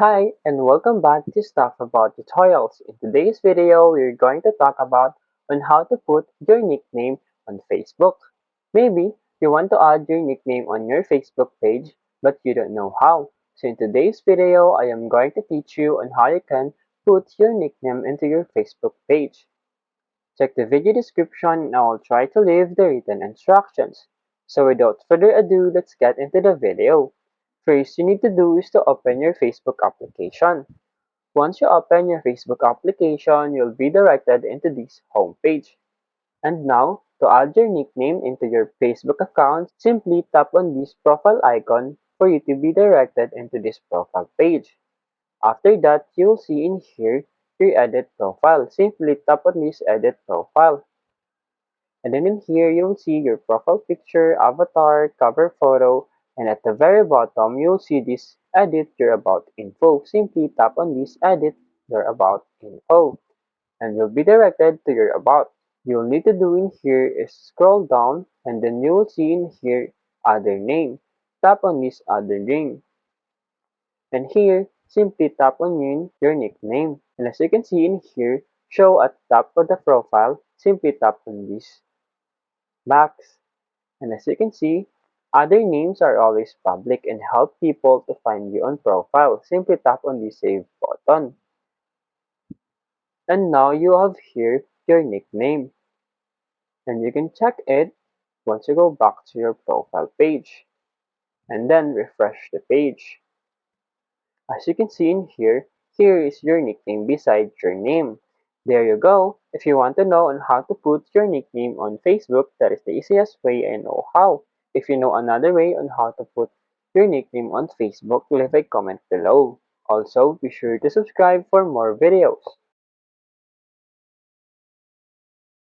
Hi, and welcome back to Stuff About Tutorials. In today's video, we're going to talk about on how to put your nickname on Facebook. Maybe you want to add your nickname on your Facebook page, but you don't know how. So in today's video, I am going to teach you on how you can put your nickname into your Facebook page. Check the video description and I will try to leave the written instructions. So without further ado, let's get into the video. First you need to do is to open your Facebook application. Once you open your Facebook application, you'll be directed into this home page. And now, to add your nickname into your Facebook account, simply tap on this profile icon for you to be directed into this profile page. After that, you'll see in here your edit profile. Simply tap on this edit profile. And then in here, you'll see your profile picture, avatar, cover photo, and at the very bottom, you'll see this edit your about info. Simply tap on this edit your about info, and you'll be directed to your about. You'll need to do in here is scroll down, and then you'll see in here other name. Tap on this other name. And here, simply tap on your nickname. And as you can see in here, show at top of the profile, simply tap on this box. And as you can see, other names are always public and help people to find you on profile. Simply tap on the save button. And now you have here your nickname. And you can check it once you go back to your profile page. And then refresh the page. As you can see in here, here is your nickname beside your name. There you go. If you want to know on how to put your nickname on Facebook, that is the easiest way I know how. If you know another way on how to put your nickname on Facebook, leave a comment below. Also, be sure to subscribe for more videos.